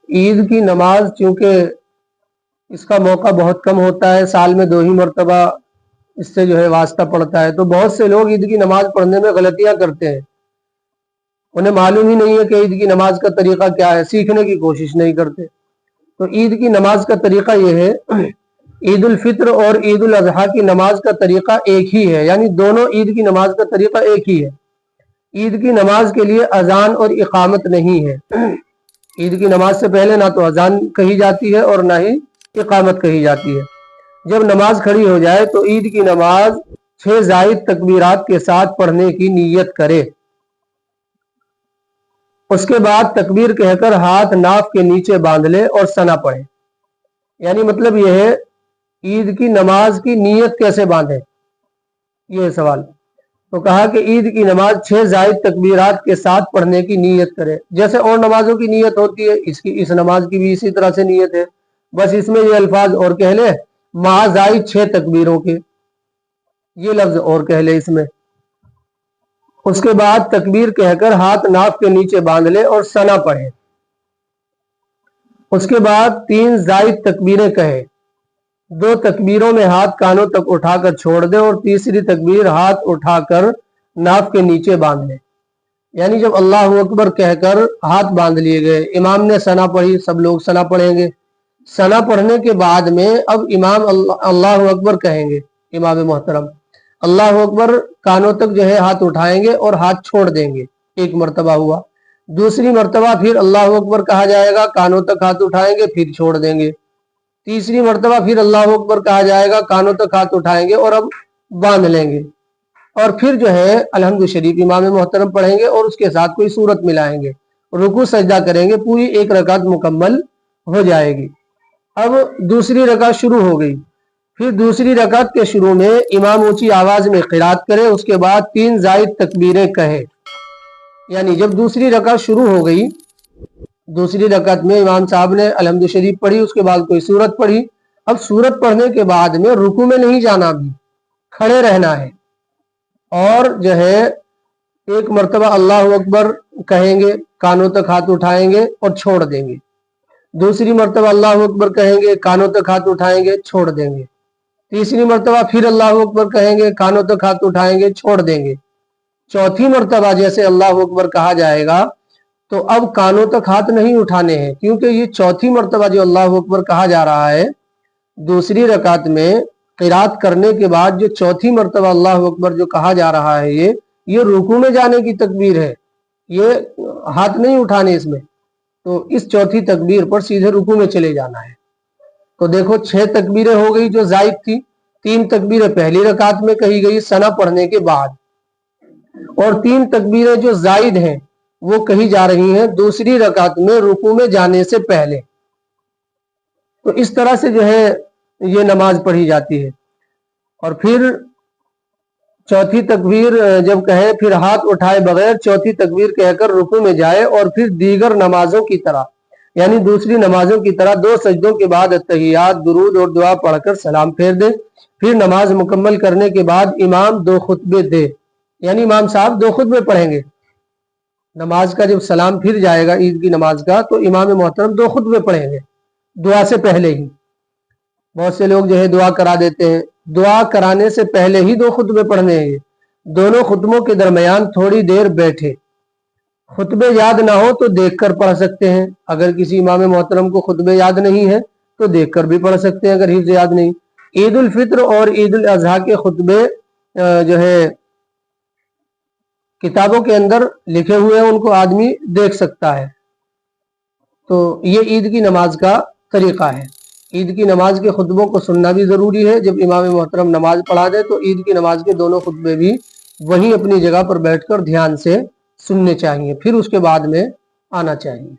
ईद की नमाज चूंकि इसका मौका बहुत कम होता है, साल में 2 ही मरतबा इससे जो है वास्ता पड़ता है, तो बहुत से लोग ईद की नमाज पढ़ने में गलतियां करते हैं। उन्हें मालूम ही नहीं है कि ईद की नमाज का तरीका क्या है, सीखने की कोशिश नहीं करते। तो ईद की नमाज का तरीका यह है, ईद उल फित्र और ईद उल अजहा की नमाज का तरीका एक ही है, यानी दोनों ईद की नमाज का तरीका एक ही है। ईद की नमाज के लिए अजान और इकामत नहीं है। ईद की नमाज से पहले ना तो अजान कही जाती है और ना ही इकामत कही जाती है। जब नमाज खड़ी हो जाए तो ईद की नमाज 6 जायद तकबीरात के साथ पढ़ने की नीयत करे। उसके बाद तकबीर कहकर हाथ नाफ के नीचे बांध ले और सना पढ़े। यानी मतलब यह है, ईद की नमाज की नीयत कैसे बांधे, ये सवाल। तो कहा कि ईद की नमाज 6 जायद तकबीरात के साथ पढ़ने की नीयत करे, जैसे और नमाजों की नीयत होती है, इस नमाज की भी इसी तरह से नीयत है। बस इसमें ये अल्फाज और कह ले, मा जायद 6 तकबीरों के, ये लफ्ज और कह ले इसमें। उसके बाद तकबीर कहकर हाथ नाफ के नीचे बांध ले और सना पढ़े। उसके बाद 3 जायद तकबीरें कहे, 2 तकबीरों में हाथ कानों तक उठाकर छोड़ दे और तीसरी तकबीर हाथ उठाकर नाफ के नीचे बांध ले। यानी जब अल्लाह अकबर कहकर हाथ बांध लिए गए, इमाम ने सना पढ़ी, सब लोग सना पढ़ेंगे। सना पढ़ने के बाद में अब इमाम अल्लाह अकबर कहेंगे, इमाम मोहतरम अल्लाह अकबर, कानों तक जो है हाथ उठाएंगे और हाथ छोड़ देंगे। एक मरतबा हुआ। दूसरी मरतबा फिर अल्लाह अकबर कहा जाएगा, कानों तक हाथ उठाएंगे फिर छोड़ देंगे। तीसरी मरतबा फिर अल्लाह अकबर कहा जाएगा, कानों तक हाथ उठाएंगे और अब बांध लेंगे। और फिर जो है अलहम्दु शरीफ इमाम मोहतरम पढ़ेंगे और उसके साथ कोई सूरत मिलाएंगे, रुकू सजदा करेंगे, पूरी एक रकात मुकम्मल हो जाएगी। अब दूसरी रकात शुरू हो गई। फिर दूसरी रकात के शुरू में इमाम ऊंची आवाज में क़िरात करे, उसके बाद 3 जायद तकबीरें कहे। यानी जब दूसरी रकात शुरू हो गई, दूसरी रकात में इमाम साहब ने अलहम्दु शरीफ पढ़ी, उसके बाद कोई सूरत पढ़ी। अब सूरत पढ़ने के बाद में रुकू में नहीं जाना, भी खड़े रहना है और जो है एक मरतबा अल्लाह अकबर कहेंगे, कानों तक हाथ उठाएंगे और छोड़ देंगे। दूसरी मरतबा अल्लाह अकबर कहेंगे, कानों तक हाथ उठाएंगे, छोड़ देंगे। तीसरी मरतबा फिर अल्लाह अकबर कहेंगे, कानों तक हाथ उठाएंगे, छोड़ देंगे। चौथी मरतबा जैसे अल्लाह अकबर कहा जाएगा तो अब कानों तक हाथ नहीं उठाने हैं, क्योंकि ये चौथी मरतबा जो अल्लाह अकबर कहा जा रहा है, दूसरी रकात में क़िरात करने के बाद जो चौथी मरतबा अल्लाह अकबर जो कहा जा रहा है, ये रुकू में जाने की तकबीर है, ये हाथ नहीं उठाने इसमें। तो इस चौथी तकबीर पर सीधे रुकू में चले जाना है। तो देखो 6 तकबीरें हो गई जो जायद थी, 3 तकबीरें पहली रकात में कही गई सना पढ़ने के बाद, और 3 तकबीरें जो जायद हैं वो कही जा रही हैं दूसरी रकात में रुकू में जाने से पहले। तो इस तरह से जो है ये नमाज पढ़ी जाती है। और फिर चौथी तकबीर जब कहे, फिर हाथ उठाए बगैर चौथी तकबीर कहकर रुकू में जाए और फिर दीगर नमाजों की तरह, यानी दूसरी नमाजों की तरह 2 सजदों के बाद अत्तहियात, दुरूद और दुआ पढ़कर सलाम फेर दे। फिर नमाज मुकम्मल करने के बाद इमाम 2 खुतबे दे, यानी इमाम साहब 2 खुतबे पढ़ेंगे। नमाज का जब सलाम फिर जाएगा ईद की नमाज का, तो इमाम मोहतरम 2 खुतबे पढ़ेंगे दुआ से पहले ही। बहुत से लोग जो है दुआ करा देते हैं, दुआ कराने से पहले ही 2 खुतबे पढ़ने हैं। दोनों खुतबों के दरमियान थोड़ी देर बैठे, खुतबे याद ना हो तो देखकर पढ़ सकते हैं। अगर किसी इमाम मोहतरम को खुतबे याद नहीं है तो देखकर भी पढ़ सकते हैं, अगर हिफ्ज़ याद नहीं। ईद उल फित्र और ईद उल अजहा के खुतबे जो है किताबों के अंदर लिखे हुए हैं, उनको आदमी देख सकता है। तो ये ईद की नमाज का तरीका है। ईद की नमाज के खुतबों को सुनना भी ज़रूरी है। जब इमाम मोहतरम नमाज पढ़ा दे तो ईद की नमाज के दोनों खुतबे भी वहीं अपनी जगह पर बैठकर ध्यान से सुनने चाहिए, फिर उसके बाद में आना चाहिए।